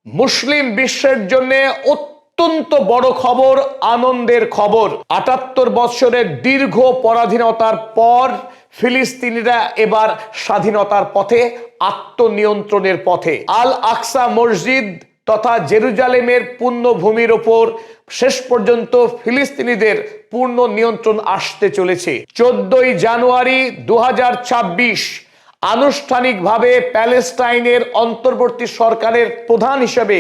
মুসলিম বিশ্বের জন্য অত্যন্ত বড় খবর, আনন্দের খবর। ৭৮ বছরের দীর্ঘ পরাধীনতার পর ফিলিস্তিনিরা এবার স্বাধীনতার পথে, আত্মনিয়ন্ত্রণের পথে। আল আকসা মসজিদ তথা জেরুজালেমের পুণ্যভূমির ওপর শেষ পর্যন্ত ফিলিস্তিনিদের পূর্ণ নিয়ন্ত্রণ আসতে চলেছে। 14ই জানুয়ারি 2026 আনুষ্ঠানিকভাবে প্যালেস্টাইনের অন্তর্বর্তী সরকারের প্রধান হিসেবে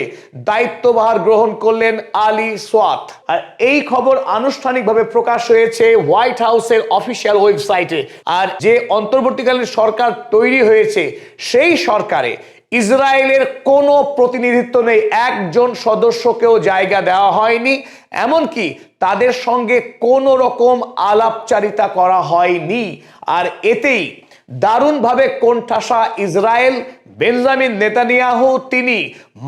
দায়িত্বভার গ্রহণ করলেন আলী সোয়াত। আর এই খবর আনুষ্ঠানিকভাবে প্রকাশ হয়েছে হোয়াইট হাউসের অফিসিয়াল ওয়েবসাইটে। আর যে অন্তর্বর্তীকালীন সরকার তৈরি হয়েছে সেই সরকারে ইসরায়েলের কোনো প্রতিনিধিত্ব নেই, একজন সদস্যকেও জায়গা দেওয়া হয়নি, এমনকি তাদের সঙ্গে কোনো রকম আলাপচারিতা করা হয়নি। আর এতেই দারুণভাবে কোণঠাসা ইসরায়েল। বেঞ্জামিন নেতানিয়াহু তিনি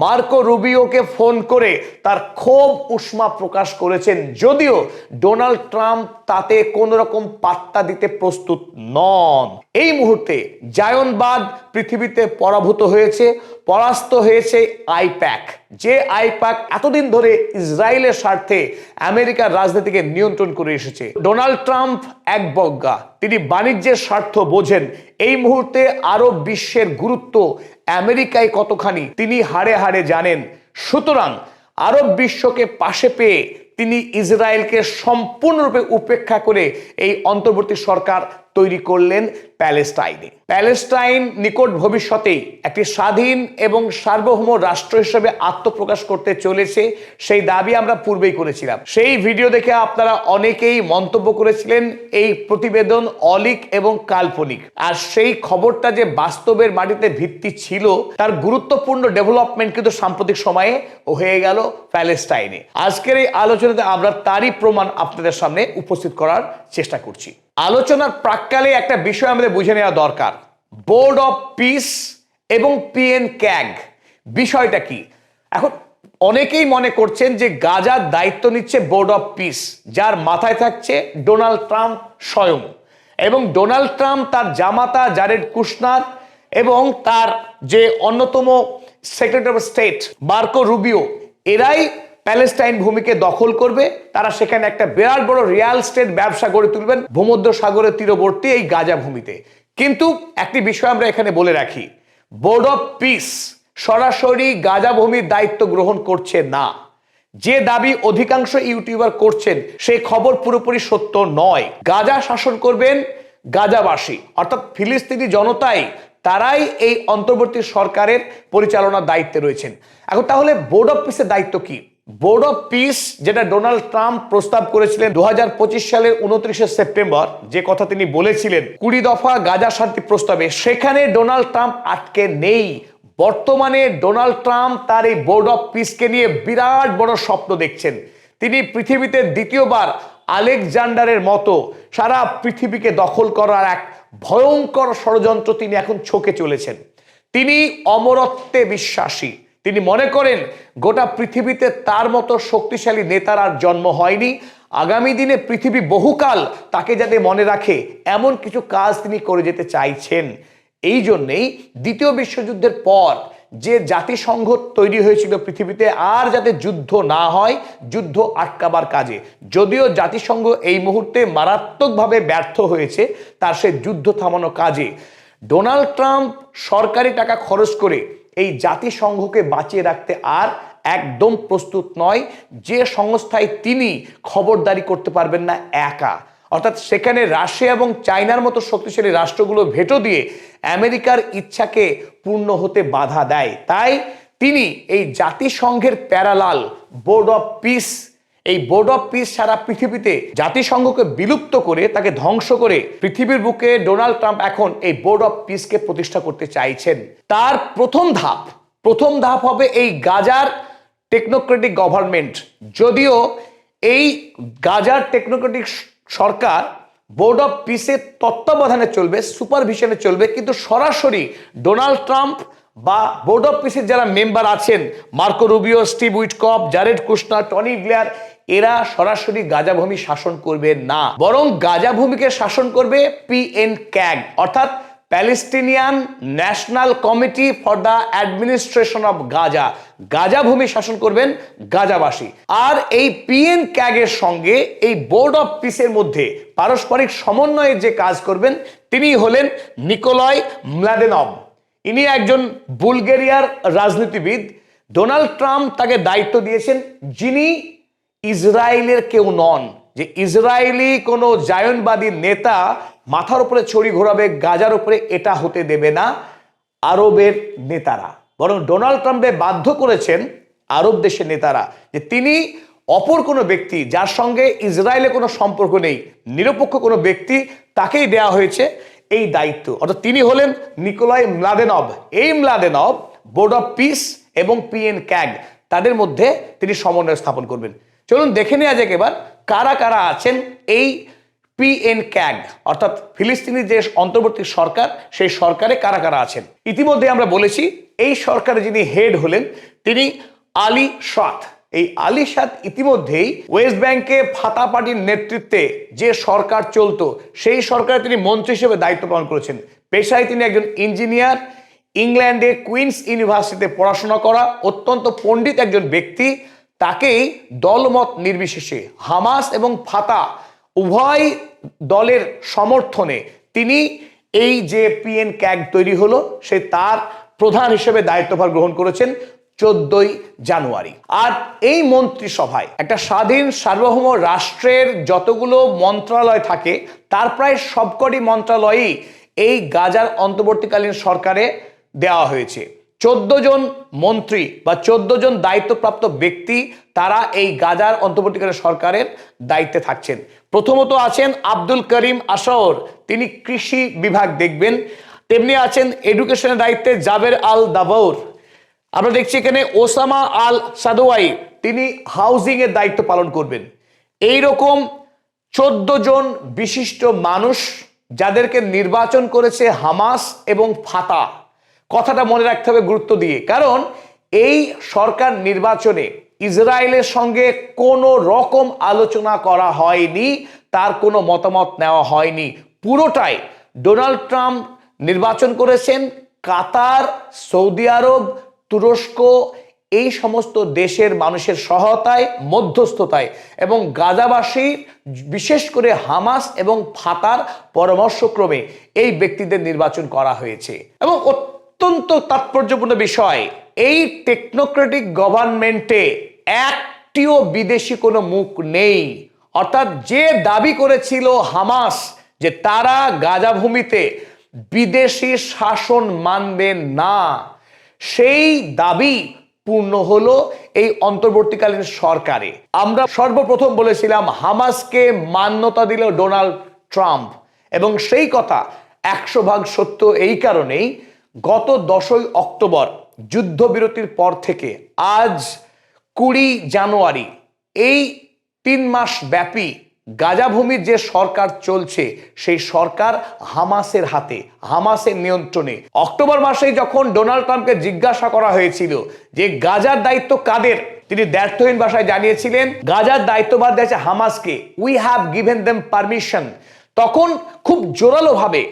মার্কো রুবিওকে ফোন করে তার ক্ষোভ উষ্মা প্রকাশ করেছেন, যদিও ডোনাল্ড ট্রাম্প তাতে কোনো রকম পাত্তা দিতে প্রস্তুত নন। এই মুহূর্তে জায়নবাদ পৃথিবীতে পরাভূত হয়েছে, পরাস্ত হয়েছে আইপ্যাক। যে আইপ্যাক এতদিন ধরে ইসরায়েলের স্বার্থে আমেরিকার রাজনীতিকে নিয়ন্ত্রণ করে এসেছে। ডোনাল্ড ট্রাম্প একবজ্ঞা, তিনি বাণিজ্যের স্বার্থ বোঝেন। এই মুহূর্তে আরব বিশ্বের গুরুত্ব আমেরিকায় কতখানি তিনি হাড়ে হাড়ে জানেন। সুতরাং আরব বিশ্বকে পাশে পেয়ে তিনি ইসরায়েলকে সম্পূর্ণরূপে উপেক্ষা করে এই অন্তর্বর্তী সরকার তৈরি করলেন প্যালেস্টাইনে। প্যালেস্টাইন নিকট ভবিষ্যতেই একটি স্বাধীন এবং সার্বভৌম রাষ্ট্র হিসেবে আত্মপ্রকাশ করতে চলেছে, সেই দাবি আমরা পূর্বেই করেছিলাম। সেই ভিডিও দেখে আপনারা অনেকেই মন্তব্য করেছিলেন এই প্রতিবেদন অলীক এবং কাল্পনিক। আর সেই খবরটা যে বাস্তবের মাটিতে ভিত্তি ছিল, তার গুরুত্বপূর্ণ ডেভেলপমেন্ট কিন্তু সাম্প্রতিক সময়ে হয়ে গেল প্যালেস্টাইনে। আজকের এই আলোচনাতে আমরা তারই প্রমাণ আপনাদের সামনে উপস্থিত করার চেষ্টা করছি। আলোচনার প্রাক্কালে একটা বিষয় আমাদের বুঝে নেওয়া দরকার, বোর্ড অফ পিস এবং পিএনক্যাগ বিষয়টা কি। এখন অনেকেই মনে করছেন যে গাজার দায়িত্ব নিচ্ছে বোর্ড অফ পিস, যার মাথায় থাকছে ডোনাল্ড ট্রাম্প স্বয়ং, এবং ডোনাল্ড ট্রাম্প তার জামাতা জারেড কুশনার এবং তার যে অন্যতম secretary of state Marco Rubio, এরাই প্যালেস্টাইন ভূমিকে দখল করবে। তারা সেখানে একটা বিরাট বড় রিয়েল এস্টেট ব্যবসা গড়ে তুলবেন ভূমধ্য সাগরের তীরবর্তী এই গাজা ভূমিতে। কিন্তু একটি বিষয় আমরা এখানে বলে রাখি, বোর্ড অফ পিস সরাসরি গাজা ভূমির দায়িত্ব গ্রহণ করছে না। যে দাবি অধিকাংশ ইউটিউবার করছেন সেই খবর পুরোপুরি সত্য নয়। গাজা শাসন করবেন গাজাবাসী, অর্থাৎ ফিলিস্তিনি জনতাই, তারাই এই অন্তর্বর্তী সরকারের পরিচালনার দায়িত্বে রয়েছেন। এখন তাহলে বোর্ড অফ পিসের দায়িত্ব কি? বোর্ড অফ পিস যেটা ডোনাল্ড ট্রাম্প প্রস্তাব করেছিলেন 2025 সালের 29শে সেপ্টেম্বর, যে কথা তিনি বলেছিলেন 20 দফা গাজা শান্তি প্রস্তাবে, সেখানে ডোনাল্ড ট্রাম্প আটকে নেই। বর্তমানে ডোনাল্ড ট্রাম্প তার এই বোর্ড অফ পিসকে নিয়ে বিরাট বড় স্বপ্ন দেখছেন। তিনি পৃথিবীতে দ্বিতীয়বার আলেকজান্ডারের মতো সারা পৃথিবীকে দখল করার এক ভয়ঙ্কর ষড়যন্ত্র তিনি এখন ছকে চলেছেন। তিনি অমরত্বে বিশ্বাসী। তিনি মনে করেন গোটা পৃথিবীতে তার মতো শক্তিশালী নেতার আর জন্ম হয়নি। আগামী দিনে পৃথিবী বহুকাল তাকে যাতে মনে রাখে এমন কিছু কাজ তিনি করে যেতে চাইছেন। এই জন্যেই দ্বিতীয় বিশ্বযুদ্ধের পর যে জাতিসংঘ তৈরি হয়েছিল পৃথিবীতে, আর যাতে যুদ্ধ না হয়, যুদ্ধ আটকাবার কাজে, যদিও জাতিসংঘ এই মুহূর্তে মারাত্মকভাবে ব্যর্থ হয়েছে তার সে যুদ্ধ থামানো কাজে, ডোনাল্ড ট্রাম্প সরকারি টাকা খরচ করে এই জাতিসংঘকে বাঁচিয়ে রাখতে আর একদম প্রস্তুত নয়। যে সংস্থায় তিনি খবরদারি করতে পারবেন না একা, অর্থাৎ সেখানে রাশিয়া এবং চায়নার মতো শক্তিশালী রাষ্ট্রগুলো ভেটো দিয়ে আমেরিকার ইচ্ছাকে পূর্ণ হতে বাধা দেয়। তাই তিনি এই জাতিসংঘের প্যারালাল বোর্ড অফ পিস, এই বোর্ড অফ পিস সারা পৃথিবীতে জাতিসংঘকে বিলুপ্ত করে, তাকে ধ্বংস করে পৃথিবীর বুকে ডোনাল্ড ট্রাম্প এখন এই বোর্ড অফ পিসকে প্রতিষ্ঠা করতে চাইছেন। তার প্রথম ধাপ হবে এই গাজার টেকনোক্রেটিক গভর্নমেন্ট। যদিও এই গাজার টেকনোক্রেটিক সরকার বোর্ড অফ পিসের তত্ত্বাবধানে চলবে, সুপারভিশনে চলবে, কিন্তু সরাসরি ডোনাল্ড ট্রাম্প বা বোর্ড অফ পিসের যারা মেম্বার আছেন, Marco Rubio, Steve Witkoff, Jared Kushner, Tony Blair, এরা সরাসরি গাজা ভূমি শাসন করবে না, বরং গাজা ভূমিকে শাসন করবে পিএনক্যাগ, অর্থাৎ Palestinian national committee for the administration of Gaza, Gaza ভূমি শাসন করবেন গাজাবাসী। আর এই পিএন ক্যাগের সঙ্গে এই বোর্ড অফ পিসের মধ্যে পারস্পরিক সমন্বয়ে যে কাজ করবেন তিনি হলেন নিকোলয় ম্লাদেনভ। ইনি একজন বুলগেরিয়ার রাজনীতিবিদ। ডোনাল্ড ট্রাম্প তাকে দায়িত্ব দিয়েছেন, যিনি ইসরায়েলের কেউ নন, যে ইসরায়েলি কোনো জায়নবাদী নেতা মাথার উপরে ছড়ি ঘোরাবে গাজার উপরে, এটা হতে দেবে না আরবের নেতারা। বরং ডোনাল্ড ট্রাম্পে বাধ্য করেছেন আরব দেশের নেতারা যে তিনি অপর কোনো ব্যক্তি যার সঙ্গে ইসরায়েলের কোনো সম্পর্ক নেই, নিরপেক্ষ কোনো ব্যক্তি, তাকেই দেয়া হয়েছে এই দায়িত্ব। অর্থাৎ তিনি হলেন নিকোলয় ম্লাদেনভ। এই ম্লাদেনভ বোর্ড অফ পিস এবং পিএন ক্যাগ তাদের মধ্যে তিনি সমন্বয় স্থাপন করবেন। চলুন দেখে নেওয়া যাক এবার কারা কারা আছেন এই পিএন ক্যাগ, অর্থাৎ ফিলিস্তিনি যে অন্তর্বর্তী সরকার, সেই সরকারে কারা কারা আছেন। ইতিমধ্যে আমরা বলেছি এই সরকারে যিনি হেড হলেন তিনি আলী সাদ। এই আলী সাদ ইতিমধ্যেই ওয়েস্ট ব্যাংকে ফাতা পার্টির নেতৃত্বে যে সরকার চলতো সেই সরকারে তিনি মন্ত্রী হিসেবে দায়িত্ব পালন করেছেন। পেশায় তিনি একজন ইঞ্জিনিয়ার, ইংল্যান্ডে কুইন্স ইউনিভার্সিটিতে পড়াশোনা করা অত্যন্ত পণ্ডিত একজন ব্যক্তি। তাকেই দলমত নির্বিশেষে হামাস এবং ফাতা উভয় দলের সমর্থনে তিনি এই যে পিএন ক্যাগ তৈরি হলো সে তার প্রধান হিসেবে দায়িত্বভার গ্রহণ করেছেন 14ই জানুয়ারি। আর এই মন্ত্রিসভায় একটা স্বাধীন সার্বভৌম রাষ্ট্রের যতগুলো মন্ত্রণালয় থাকে তার প্রায় সবকটি মন্ত্রণালয়ই এই গাজার অন্তর্বর্তীকালীন সরকারে দেওয়া হয়েছে। 14 জন মন্ত্রী বা 14 জন দায়িত্বপ্রাপ্ত ব্যক্তি তারা এই গাজার অন্তর্বর্তীকালীন সরকারের দায়িত্বে থাকছেন। প্রথমত আছেন আব্দুল করিম আশাওর, তিনি কৃষি বিভাগ দেখবেন। তেমনি আছেন এডুকেশনের দায়িত্বে জাবের আল দাবৌর। আমরা দেখছি এখানে ওসামা আল সাদওয়াই, তিনি হাউজিং এর দায়িত্ব পালন করবেন। এই রকম 14 জন বিশিষ্ট মানুষ যাদেরকে নির্বাচন করেছে হামাস এবং ফাতা। কথাটা মনে রাখতে হবে গুরুত্ব দিয়ে, কারণ এই সরকার নির্বাচনে ইসরায়েলের সঙ্গে কোনো রকম আলোচনা করা হয়নি, তার কোনো মতামত নেওয়া হয়নি। পুরোটাই ডোনাল্ড ট্রাম্প নির্বাচন করেছেন কাতার, সৌদি আরব, তুরস্ক, এই সমস্ত দেশের মানুষের সহায়তায়, মধ্যস্থতায় এবং গাজাবাসী বিশেষ করে হামাস এবং ফাতার পরামর্শক্রমে এই ব্যক্তিদের নির্বাচন করা হয়েছে। এবং অত্যন্ত তাৎপর্যপূর্ণ বিষয়, এই টেকনোক্রেটিক গভর্নমেন্টে একটিও বিদেশি কোনো মুখ নেই। অর্থাৎ যে দাবি করেছিল হামাস যে তারা গাজা ভূমিতে বিদেশি শাসন মানবে না, সেই দাবি পূর্ণ হলো এই অন্তর্বর্তীকালীন সরকারে। আমরা সর্বপ্রথম বলেছিলাম হামাসকে মান্যতা দিল ডোনাল্ড ট্রাম্প, এবং সেই কথা 100% সত্য। এই কারণেই গত 10ই অক্টোবর যুদ্ধবিরতির পর থেকে আজ 20 জানুয়ারি, এই 3 মাস ব্যাপী গাজা ভূমির যে সরকার চলছে সেই সরকার হামাসের হাতে, হামাসের নিয়ন্ত্রণে। অক্টোবর মাসে যখন ডোনাল্ড ট্রাম্পকে জিজ্ঞাসা করা হয়েছিল যে গাজার দায়িত্ব কাদের, তিনি দ্ব্যর্থহীন ভাষায় জানিয়েছিলেন গাজার দায়িত্বভার দিয়েছে হামাসকে, we have given them permission. তখন খুব জোরালোভাবে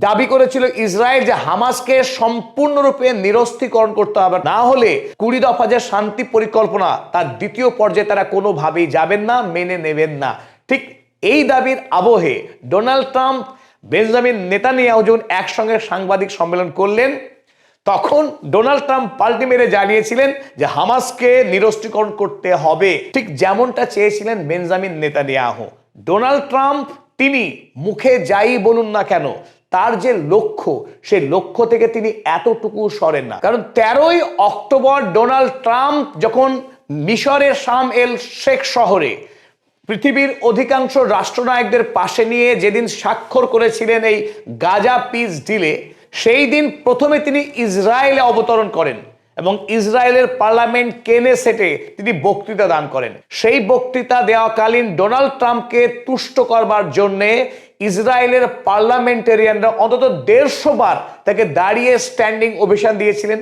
দাবি করেছিল ইসরায়েল যে হামাসকে সম্পূর্ণরূপে নিরস্ত্রীকরণ করতে হবে, না হলে 20 দফা যে শান্তি পরিকল্পনা তার দ্বিতীয় পর্যায়ে তারা কোনোভাবেই যাবেন না, মেনে নেবেন না। ঠিক এই দাবির আবহে ডোনাল্ড ট্রাম্প, বেঞ্জামিন নেতানিয়াহু যখন একসঙ্গে সাংবাদিক সম্মেলন করলেন, তখন ডোনাল্ড ট্রাম্প পাল্টি মেরে জানিয়েছিলেন যে হামাসকে নিরস্ত্রীকরণ করতে হবে, ঠিক যেমনটা চেয়েছিলেন বেঞ্জামিন নেতানিয়াহু। ডোনাল্ড ট্রাম্প তিনি মুখে যাই বলুন না কেন, তার যে লক্ষ্য সেই লক্ষ্য থেকে তিনি এতটুকু সরেন না। কারণ 13ই অক্টোবর ডোনাল্ড ট্রাম্প যখন মিশরের শাম এল শেখ শহরে পৃথিবীর অধিকাংশ রাষ্ট্রনায়কদের পাশে নিয়ে যেদিন স্বাক্ষর করেছিলেন এই গাজা পিস ডিলে, সেই দিন প্রথমে তিনি ইসরায়েলে অবতরণ করেন এবং ইসরায়েলের পার্লামেন্ট কেনেসেটে তিনি বক্তৃতা দান করেন। সেই বক্তৃতা দেওয়াকালীন ডোনাল্ড ট্রাম্পকে তুষ্ট করবার জন্যে ইসরায়েলের পার্লামেন্টেরিয়ানরা অন্তত 150 বার তাকে দাঁড়িয়ে স্ট্যান্ডিং ওভেশন দিয়েছিলেন,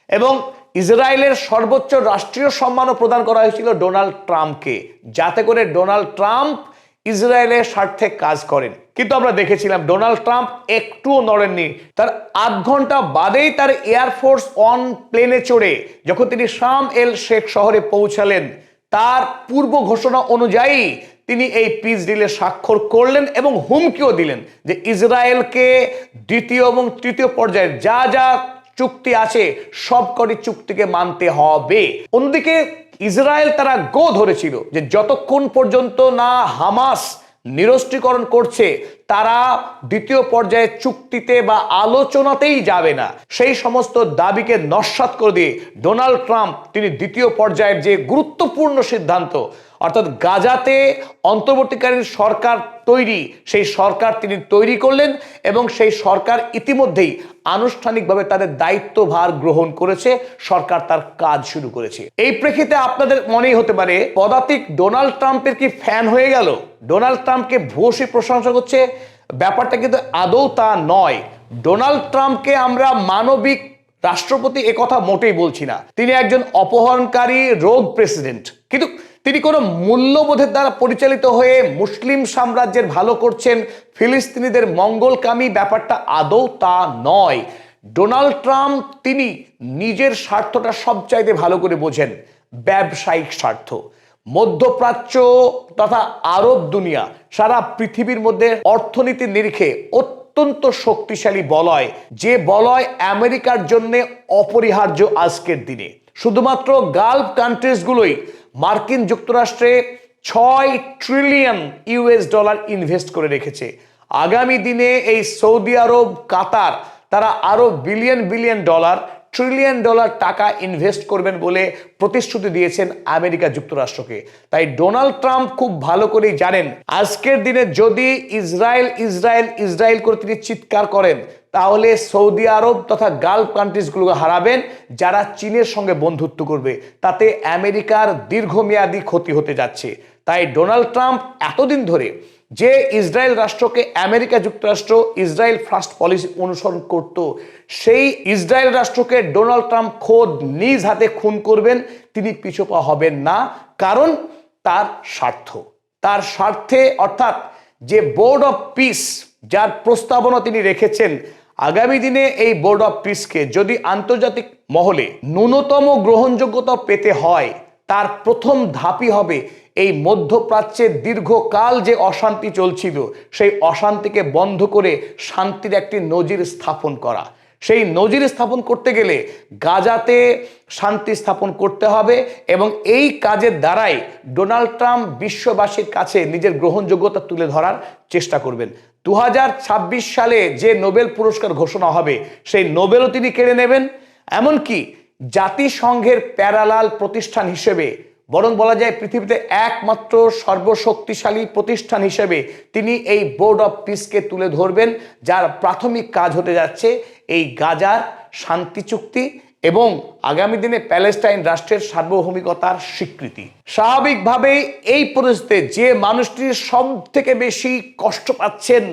এবং ইসরায়েলের সর্বোচ্চ রাষ্ট্রীয় সম্মানও প্রদান করা হয়েছিল ডোনাল্ড ট্রাম্পকে, যাতে করে ডোনাল্ড ট্রাম্প ইসরায়েলের স্বার্থে কাজ করেন। কিন্তু আমরা দেখেছিলাম ডোনাল্ড ট্রাম্প একটুও নড়েননি। তার আধ ঘন্টা বাদেই তার এয়ারফোর্স ওয়ান প্লেনে চড়ে যখন তিনি শার্ম এল শেখ শহরে পৌঁছালেন, তার পূর্ব ঘোষণা অনুযায়ী তিনি এই পিস ডিলে স্বাক্ষর করলেন এবং হুমকিও দিলেন যে ইসরায়েলকে দ্বিতীয় এবং তৃতীয় পর্যায়ের যা যা চুক্তি আছে সবকটি চুক্তিকে মানতে হবে। অন্যদিকে ইসরায়েল তারা গো ধরেছিল যে যতক্ষণ পর্যন্ত না হামাস নিরস্ত্রীকরণ করছে তারা দ্বিতীয় পর্যায়ের চুক্তিতে বা আলোচনাতেই যাবে না। সেই সমস্ত দাবিকে নস্যাৎ করে দিয়ে ডোনাল্ড ট্রাম্প তিনি দ্বিতীয় পর্যায়ের যে গুরুত্বপূর্ণ সিদ্ধান্ত অর্থাৎ গাজাতে অন্তর্বর্তীকালীন সরকার তৈরি, সেই সরকার তিনি তৈরি করলেন এবং সেই সরকার ইতিমধ্যেই আনুষ্ঠানিকভাবে তাদের দায়িত্বভার গ্রহণ করেছে, সরকার তার কাজ শুরু করেছে। এই প্রেক্ষিতে আপনাদের মনেই হতে পারে পদাতিক ডোনাল্ড ট্রাম্পের কি ফ্যান হয়ে গেল, ডোনাল্ড ট্রাম্পকে ভূয়সী প্রশংসা করছে। ব্যাপারটা কিন্তু আদৌ তা নয়। ডোনাল্ড ট্রাম্পকে আমরা মানবিক রাষ্ট্রপতি একথা মোটেই বলছি না, তিনি একজন অপহরণকারী রোগ প্রেসিডেন্ট, কিন্তু তিনি কোনো মূল্যবোধের দ্বারা পরিচালিত হয়ে মুসলিম সাম্রাজ্যের ভালো করছেন, ফিলিস্তিনিদের মঙ্গলকামী, ব্যাপারটা আদৌ তা নয়। ডোনাল্ড ট্রাম্প তিনি নিজের স্বার্থটা সবচাইতে ভালো করে বোঝেন, ব্যবসায়িক স্বার্থ। মধ্যপ্রাচ্য তথা আরব দুনিয়া সারা পৃথিবীর মধ্যে অর্থনীতির নিরিখে অত্যন্ত শক্তিশালী বলয়, যে বলয় আমেরিকার জন্য অপরিহার্য আজকের দিনে। শুধুমাত্র গালফ কান্ট্রিজগুলোই মার্কিন যুক্তরাষ্ট্রে 6 ট্রিলিয়ন ইউএস ডলার ইনভেস্ট করে রেখেছে। আগামী দিনে এই সৌদি আরব, কাতার তারা আরো billion billion dollar, trillion dollar টাকা ইনভেস্ট করবেন বলে প্রতিশ্রুতি দিয়েছেন আমেরিকা যুক্তরাষ্ট্রকে। তাই ডোনাল্ড ট্রাম্প খুব ভালো করেই জানেন আজকের দিনে যদি ইসরায়েল ইসরায়েল ইসরায়েল করে তিনি চিৎকার করেন তাহলে সৌদি আরব তথা গালফ কান্ট্রিজগুলোকে হারাবেন যারা চীনের সঙ্গে বন্ধুত্ব করবে, তাতে আমেরিকার দীর্ঘমেয়াদী ক্ষতি হতে যাচ্ছে। তাই ডোনাল্ড ট্রাম্প এতদিন ধরে যে ইসরায়েল রাষ্ট্রকে আমেরিকা যুক্তরাষ্ট্র ইসরায়েল ফার্স্ট পলিসি অনুসরণ করত, সেই ইসরায়েল রাষ্ট্রকে ডোনাল্ড ট্রাম্প খোদ নিজ হাতে খুন করবেন, তিনি পিছপা হবেন না। কারণ তার স্বার্থ, তার স্বার্থে অর্থাৎ যে বোর্ড অফ পিস যার প্রস্তাবনা তিনি রেখেছেন, আগামী দিনে এই বোর্ড অফ পিসকে যদি আন্তর্জাতিক মহলে ন্যূনতম গ্রহণযোগ্যতা পেতে হয়, তার প্রথম ধাপই হবে এই মধ্যপ্রাচ্যে দীর্ঘকাল যে অশান্তি চলছিল সেই অশান্তিকে বন্ধ করে শান্তির একটি নজির স্থাপন করা। সেই নজির স্থাপন করতে গেলে গাজাতে শান্তি স্থাপন করতে হবে এবং এই কাজের দ্বারাই ডোনাল্ড ট্রাম্প বিশ্ববাসীর কাছে নিজের গ্রহণযোগ্যতা তুলে ধরার চেষ্টা করবেন। 2026 সালে যে নোবেল পুরস্কার ঘোষণা হবে সেই নোবেলও তিনি কেড়ে নেবেন। এমনকি জাতিসংঘের প্যারালাল প্রতিষ্ঠান হিসেবে, বরং বলা যায় পৃথিবীতে একমাত্র সর্বশক্তিশালী প্রতিষ্ঠান হিসেবে তিনি এই বোর্ড অফ পিসকে তুলে ধরবেন, যার প্রাথমিক কাজ হতে যাচ্ছে এই গাজার শান্তি চুক্তি এবং আগামী দিনে প্যালেস্টাইন রাষ্ট্রের সার্বভৌমিকতার স্বীকৃতি। স্বাভাবিকভাবেই এই পরিস্থিতিতে যে মানুষটি সব থেকে বেশি কষ্ট পাচ্ছেন,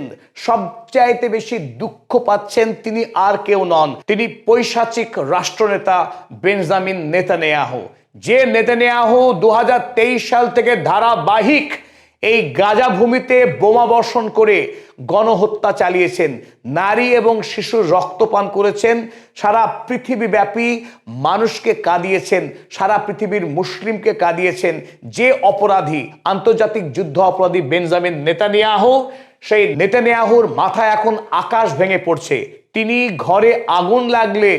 সবচাইতে বেশি দুঃখ পাচ্ছেন, তিনি আর কেউ নন, তিনি পৈশাচিক রাষ্ট্রনেতা বেঞ্জামিন নেতানিয়াহু। যে নেতানিয়াহু 2023 সাল থেকে ধারাবাহিক এই গাজা ভূমিতে বোমা বর্ষণ করে গণহত্যা চালিয়েছেন, নারী এবং শিশুর রক্তপান করেছেন, সারা পৃথিবীব্যাপী মানুষকে কাঁদিয়েছেন, সারা পৃথিবীর মুসলিমকে কাঁদিয়েছেন। যে অপরাধী, আন্তর্জাতিক যুদ্ধ অপরাধী বেঞ্জামিন নেতানিয়াহু, সেই নেতানিয়াহুর মাথায় এখন আকাশ ভেঙে পড়ছে। তিনি ঘরে আগুন লাগলে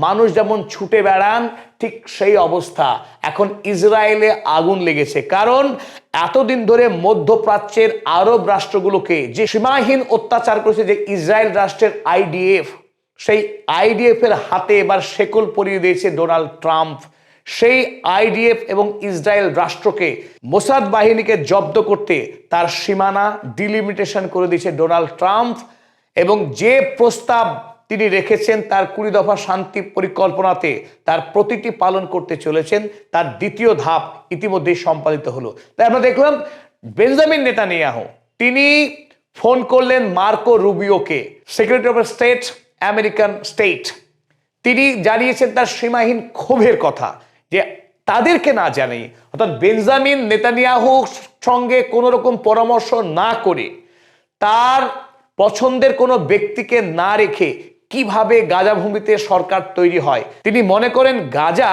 মানুষ যেমন ছুটে বেড়ান, ঠিক সেই অবস্থা এখন ইসরায়েলে আগুন লেগেছে। কারণ এতদিন ধরে মধ্যপ্রাচ্যের আরব রাষ্ট্রগুলোকে যে সীমাহীন অত্যাচার করেছে যে ইসরায়েল রাষ্ট্রের আইডিএফ, সেই আইডিএফ এর হাতে এবার শেকল পরিয়ে দিয়েছে ডোনাল্ড ট্রাম্প। সেই আইডিএফ এবং ইসরায়েল রাষ্ট্রকে, মোসাদ বাহিনীকে জব্দ করতে তার সীমানা ডিলিমিটেশন করে দিয়েছে ডোনাল্ড ট্রাম্প এবং যে প্রস্তাব তিনি রেখেছেন তার 20 দফা শান্তি পরিকল্পনাতে তার প্রতিটি পালন করতে চলেছেন, তার দ্বিতীয় ধাপ ইতিমধ্যেই সম্পাদিত হলো। তাই আমরা দেখলাম বেঞ্জামিন নেতানিয়াহু তিনি ফোন করলেন মার্কো রুবিওকে, secretary of state American state. তিনি জানিয়েছেন তার সীমাহীন ক্ষোভের কথা যে তাদেরকে না জানিয়ে, অর্থাৎ বেঞ্জামিন নেতানিয়াহুর সঙ্গে কোনো রকম পরামর্শ না করে, তার পছন্দের কোনো ব্যক্তিকে না রেখে কিভাবে গাজা ভূমিতে সরকার তৈরি হয়। তিনি মনে করেন গাজা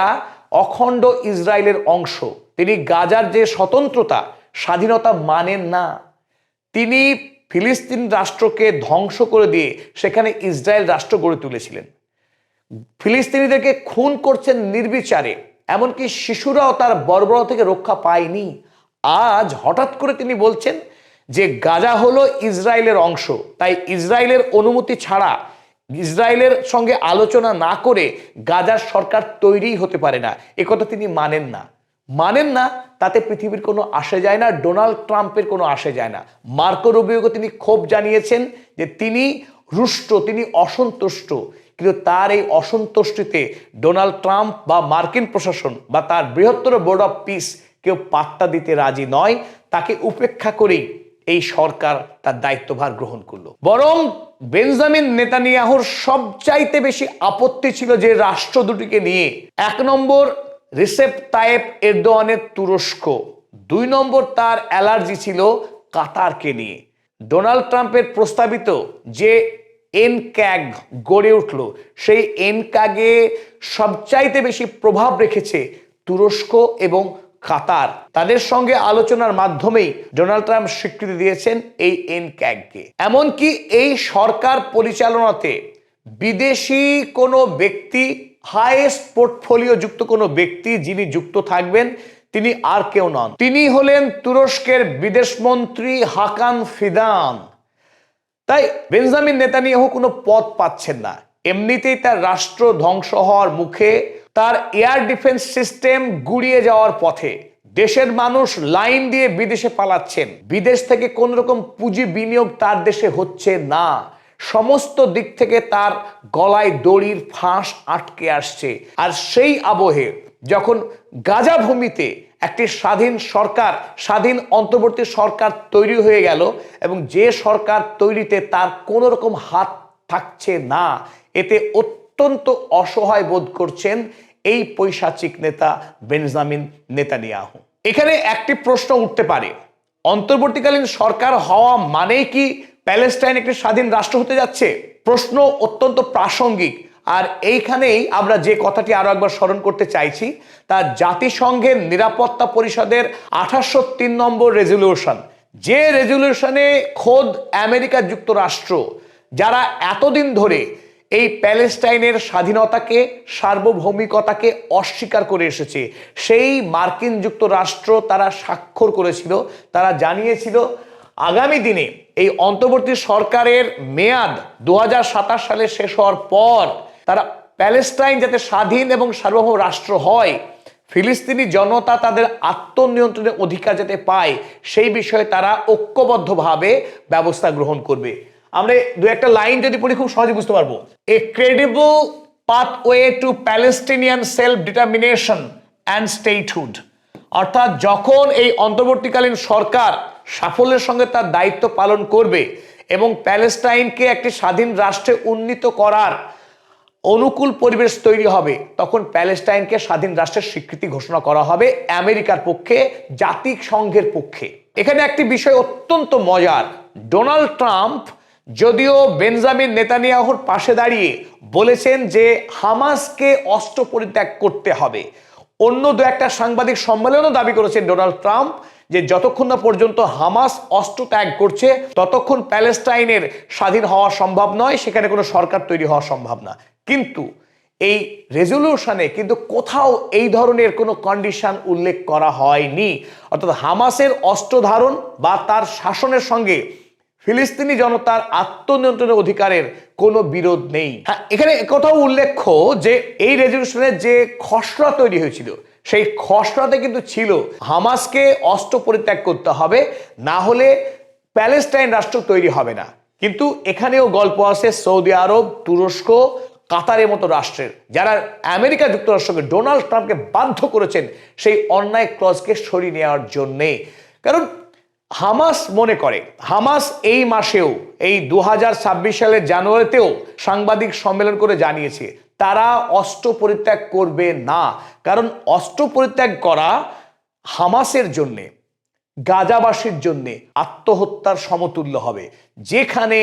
অখণ্ড ইসরায়েলের অংশ, তিনি গাজার যে স্বতন্ত্রতা স্বাধীনতা মানেন না। তিনি ফিলিস্তিন রাষ্ট্রকে ধ্বংস করে দিয়ে সেখানে ইসরায়েল রাষ্ট্র গড়ে তুলেছিলেন। ফিলিস্তিনিদেরকে খুন করছেন নির্বিচারে, এমনকি শিশুরাও তার বর্বরতা থেকে রক্ষা পায়নি। আজ হঠাৎ করে তিনি বলছেন যে গাজা হলো ইসরায়েলের অংশ, তাই ইসরায়েলের অনুমতি ছাড়া, ইসরায়েলের সঙ্গে আলোচনা না করে গাজার সরকার তৈরি হতে পারে না। একথা তিনি মানেন না। তাতে পৃথিবীর কোনো আসে যায় না, ডোনাল্ড ট্রাম্পের কোনো আসে যায় না। মার্কো রুবিওকে তিনি ক্ষোভ জানিয়েছেন যে তিনি রুষ্ট, তিনি অসন্তুষ্ট, কিন্তু তার এই অসন্তুষ্টিতে ডোনাল্ড ট্রাম্প বা মার্কিন প্রশাসন বা তার বৃহত্তর বোর্ড অফ পিস কেউ পাত্তা দিতে রাজি নয়। তাকে উপেক্ষা করেই এই সরকার তার দায়িত্বভার গ্রহণ করলো। বরং বেঞ্জামিন নেতানিয়াহুর সবচাইতে বেশি আপত্তি ছিল যে রাষ্ট্র দুটিকে নিয়ে। 1 নম্বর রিসেপ তাইয়েপ এরদোয়ানের তুরস্ক, 2 নম্বর তার অ্যালার্জি ছিল কাতারকে নিয়ে। ডোনাল্ড ট্রাম্পের প্রস্তাবিত যে এনক্যাগ গড়ে উঠল, সেই এনক্যাগে সবচাইতে বেশি প্রভাব রেখেছে তুরস্ক এবং কাতার। তাদের সঙ্গে আলোচনার মাধ্যমেই ডোনাল্ড ট্রাম্প স্বীকৃতি দিয়েছেন এই এনক্যাগকে। এমনকি এই সরকার পরিচালনাতে বিদেশি কোনো ব্যক্তি, হাইয়েস্ট পোর্টফোলিও যুক্ত কোনো ব্যক্তি যিনি যুক্ত থাকবেন, তিনি আর কেউ নন, তিনি হলেন তুরস্কের বিদেশমন্ত্রী হাকান ফিদান। তাই বেঞ্জামিন নেতানিয়াহু কোনো পদ পাচ্ছেন না। এমনিতেই তার রাষ্ট্র ধ্বংস হওয়ার মুখে, তার এয়ার ডিফেন্স সিস্টেম গুড়িয়ে যাওয়ার পথে, দেশের মানুষ লাইন দিয়ে বিদেশে পালাচ্ছেন, বিদেশ থেকে কোন রকম পুঁজি বিনিয়োগ তার দেশে হচ্ছে না, সমস্ত দিক থেকে তার গলায় দড়ির ফাঁস আটকে আসছে। আর সেই আবহে যখন গাজা ভূমিতে একটি স্বাধীন সরকার, স্বাধীন অন্তর্বর্তী সরকার তৈরি হয়ে গেল, এবং যে সরকার তৈরিতে তার কোনো রকম হাত থাকছে না, এতে অত্যন্ত অসহায় বোধ করছেন এই পৈশাচিক নেতা বেঞ্জামিন নেতানিয়াহু। এখানে একটি প্রশ্ন উঠতে পারে, অন্তর্বর্তীকালীন সরকার হওয়া মানেই কি প্যালেস্টাইন একটি স্বাধীন রাষ্ট্র হতে যাচ্ছে? প্রশ্ন অত্যন্ত প্রাসঙ্গিক। আর এইখানেই আমরা যে কথাটি আরো একবার স্মরণ করতে চাইছি, তা জাতিসংঘের নিরাপত্তা পরিষদের 1803 নম্বর রেজলিউশন, যে রেজলিউশনে খোদ আমেরিকা যুক্তরাষ্ট্র, যারা এতদিন ধরে এই প্যালেস্টাইনের স্বাধীনতাকে, সার্বভৌমিকতাকে অস্বীকার করে এসেছে, সেই মার্কিন যুক্তরাষ্ট্র তারা স্বাক্ষর করেছিল। তারা জানিয়েছিল আগামী দিনে এই অন্তর্বর্তী সরকারের মেয়াদ 2027 সালে শেষ হওয়ার পর তারা প্যালেস্টাইন যাতে স্বাধীন এবং সার্বভৌম রাষ্ট্র হয়, ফিলিস্তিনি জনতা তাদের আত্মনিয়ন্ত্রণের অধিকার যাতে পায়, সেই বিষয়ে তারা ঐক্যবদ্ধভাবে ব্যবস্থা গ্রহণ করবে। আমরা 2-1 লাইন যদি পড়ি খুব সহজে বুঝতে পারবো। A credible pathway to Palestinian self determination and statehood, অর্থাৎ যখন এই অন্তর্বর্তীকালীন সরকার সাফল্যের সঙ্গে তার দায়িত্ব পালন করবে এবং প্যালেস্টাইনকে একটি স্বাধীন রাষ্ট্রে উন্নীত করার অনুকূল পরিবেশ তৈরি হবে, তখন প্যালেস্টাইনকে স্বাধীন রাষ্ট্রের স্বীকৃতি ঘোষণা করা হবে আমেরিকার পক্ষে, জাতিসংঘের পক্ষে। এখানে একটি বিষয় অত্যন্ত মজার, ডোনাল্ড ট্রাম্প যদিও বেঞ্জামিন নেতানিয়াহুর পাশে দাঁড়িয়ে বলেছেন যে হামাসকে অস্ত্র পরিত্যাগ করতে হবে, অন্য 2-1 সাংবাদিক সম্মেলনও দাবি করেছেন ডোনাল্ড ট্রাম্প যে যতক্ষণ না পর্যন্ত হামাস অস্ত্র ত্যাগ করছে ততক্ষণ প্যালেস্টাইনের স্বাধীন হওয়া সম্ভব নয়, সেখানে কোনো সরকার তৈরি হওয়া সম্ভব না। কিন্তু এই রেজলিউশনে কিন্তু কোথাও এই ধরনের কোনো কন্ডিশন উল্লেখ করা হয়নি, অর্থাৎ হামাসের অস্ত্র ধারণ বা তার শাসনের সঙ্গে ফিলিস্তিনি জনতার আত্মনিয়ন্ত্রণের অধিকারের কোনো বিরোধ নেই। হ্যাঁ, এখানে কোথাও উল্লেখ্য যে এই রেজলিউশনের যে খসড়া তৈরি হয়েছিল, সেই খসড়াতে কিন্তু ছিল হামাসকে অস্ত্র পরিত্যাগ করতে হবে, না হলে প্যালেস্টাইন রাষ্ট্র তৈরি হবে না। কিন্তু এখানেও গল্প আছে সৌদি আরব, তুরস্ক, কাতারের মতো রাষ্ট্রের, যারা আমেরিকা যুক্তরাষ্ট্রকে, ডোনাল্ড ট্রাম্পকে বাধ্য করেছেন সেই অন্যায় ক্লজকে সরিয়ে নেওয়ার জন্যে। কারণ হামাস মনে করে, হামাস এই মাসেও, এই 2026 সালের জানুয়ারিতেও সাংবাদিক সম্মেলন করে জানিয়েছে তারা অস্ত্র পরিত্যাগ করবে না। কারণ অস্ত্র পরিত্যাগ করা হামাসের জন্যে, গাজাবাসীর জন্যে আত্মহত্যার সমতুল্য হবে। যেখানে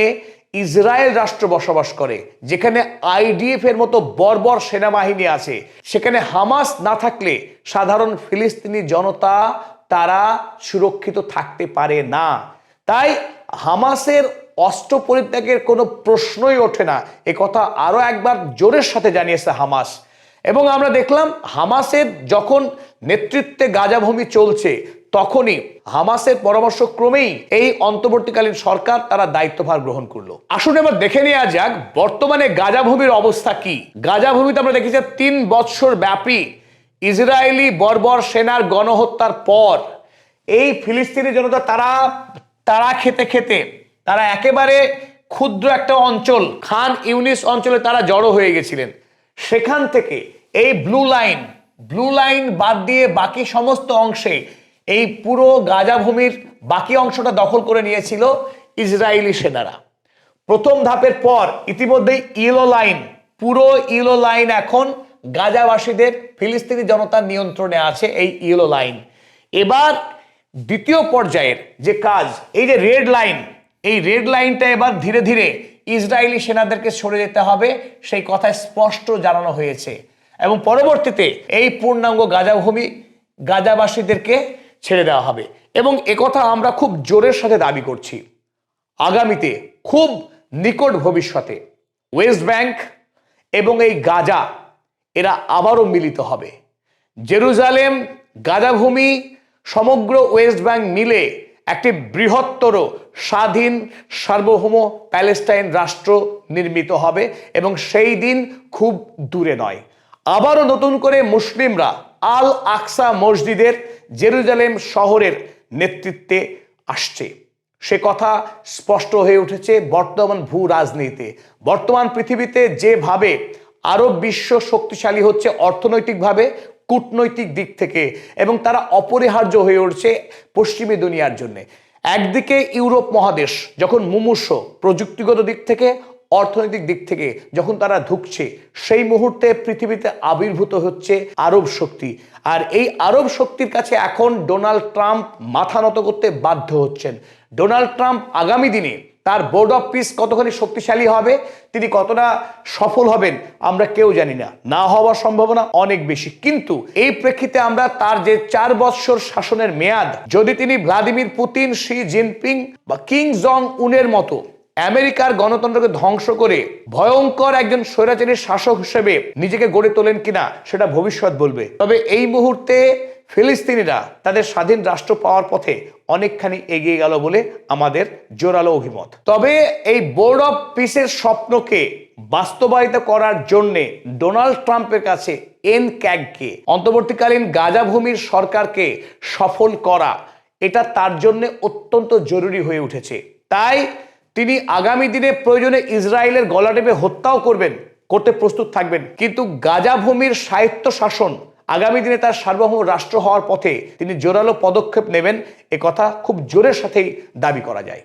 ইসরায়েল রাষ্ট্র বসবাস করে, যেখানে আইডিএফ এর মতো বর্বর সেনাবাহিনী আছে, সেখানে হামাস না থাকলে সাধারণ ফিলিস্তিনি জনতা তারা সুরক্ষিত থাকতে পারে না। তাই হামাসের অস্ত্র পরিত্যাগের কোনো প্রশ্নই ওঠে না, এ কথা আরো একবার জোরের সাথে জানিয়েছে হামাস। এবং আমরা দেখলাম হামাসের যখন নেতৃত্বে গাজাভূমি চলছে, তখনই হামাসের পরামর্শক্রমেই এই অন্তর্বর্তীকালীন সরকার তারা দায়িত্বভার গ্রহণ করলো। আসুন এবার দেখে নেওয়া যাক বর্তমানে গাজাভূমির অবস্থা কি। গাজাভূমিতে আমরা দেখেছি 3 বৎসর ব্যাপী ইসরায়েলি বর্বর সেনার গণহত্যার পর এই ফিলিস্তিনি জনতা তারা খেতে খেতে তারা একেবারে ক্ষুদ্র একটা অঞ্চল, খান ইউনিস অঞ্চলে তারা জড়ো হয়ে গেছিলেন। সেখান থেকে এই ব্লু লাইন বাদ দিয়ে বাকি সমস্ত অংশে এই পুরো গাজাভূমির বাকি অংশটা দখল করে নিয়েছিল ইসরায়েলি সেনারা। প্রথম ধাপের পর ইতিমধ্যেই পুরো ইয়েলো লাইন এখন গাজাবাসীদের, ফিলিস্তিনি জনতার নিয়ন্ত্রণে আছে এই ইয়েলো লাইন। এবার দ্বিতীয় পর্যায়ের যে কাজ, এই যে এই রেড লাইনটা এবার ধীরে ধীরে ইসরায়েলি সেনাদেরকে সরে যেতে হবে, সেই কথা স্পষ্ট জানানো হয়েছে। এবং পরবর্তীতে এই পূর্ণাঙ্গ গাজাভূমি গাজাবাসীদেরকে ছেড়ে দেওয়া হবে। এবং একথা আমরা খুব জোরের সাথে দাবি করছি, আগামীতে খুব নিকট ভবিষ্যতে ওয়েস্ট ব্যাংক এবং এই গাজা এরা আবারও মিলিত হবে। জেরুজালেম, গাজাভূমি, সমগ্র ওয়েস্ট ব্যাংক মিলে একটি বৃহত্তর স্বাধীন সার্বভৌম প্যালেস্টাইন রাষ্ট্র নির্মিত হবে এবং সেই দিন খুব দূরে নয়। আবারও নতুন করে মুসলিমরা আল আকসা মসজিদের জেরুজালেম শহরের নেতৃত্বে আসছে, সে কথা স্পষ্ট হয়ে উঠেছে বর্তমান ভূ রাজনীতিতে। বর্তমান পৃথিবীতে যেভাবে আরব বিশ্ব শক্তিশালী হচ্ছে অর্থনৈতিকভাবে, কূটনৈতিক দিক থেকে, এবং তারা অপরিহার্য হয়ে উঠছে পশ্চিমী দুনিয়ার জন্য। একদিকে ইউরোপ মহাদেশ যখন মুমূর্ষ প্রযুক্তিগত দিক থেকে, অর্থনৈতিক দিক থেকে যখন তারা ধুঁকছে, সেই মুহূর্তে পৃথিবীতে আবির্ভূত হচ্ছে আরব শক্তি। আর এই আরব শক্তির কাছে এখন ডোনাল্ড ট্রাম্প মাথা নত করতে বাধ্য হচ্ছেন। ডোনাল্ড ট্রাম্প আগামী দিনে তার বোর্ড অফ পিস কতখানি শক্তিশালী হবে, তিনি কতটা সফল হবেন আমরা কেউ জানি না, না হওয়ার সম্ভাবনা অনেক বেশি। কিন্তু এই প্রেক্ষিতে আমরা তার যে 4 বৎসর শাসনের মেয়াদ, যদি তিনি ভ্লাদিমির পুতিন, শি জিনপিং বা কিং জং উনের মতো আমেরিকার গণতন্ত্রকে ধ্বংস করে ভয়ঙ্কর একজন স্বৈরাচারী শাসক হিসেবে নিজেকে গড়ে তোলেন কিনা সেটা ভবিষ্যৎ বলবে। তবে এই মুহূর্তে ফিলিস্তিনিরা তাদের স্বাধীন রাষ্ট্র পাওয়ার পথে অনেকখানি এগিয়ে গেল বলে আমাদের জোরালো অভিমত। তবে এই বোর্ড অফ পিসের স্বপ্নকে বাস্তবায়িত করার জন্য ডোনাল্ড ট্রাম্পের কাছে এনক্যাগকে, অন্তর্বর্তীকালীন গাজাভূমির সরকারকে সফল করা, এটা তার জন্য অত্যন্ত জরুরি হয়ে উঠেছে। তাই তিনি আগামী দিনে প্রয়োজনে ইসরায়েলের গলা টেপে হত্যাও করতে প্রস্তুত থাকবেন। কিন্তু গাজাভূমির স্বায়ত্ত শাসন আগামী দিনে তার সার্বভৌম রাষ্ট্র হওয়ার পথে তিনি জোরালো পদক্ষেপ নেবেন, এ কথা খুব জোরের সাথেই দাবি করা যায়।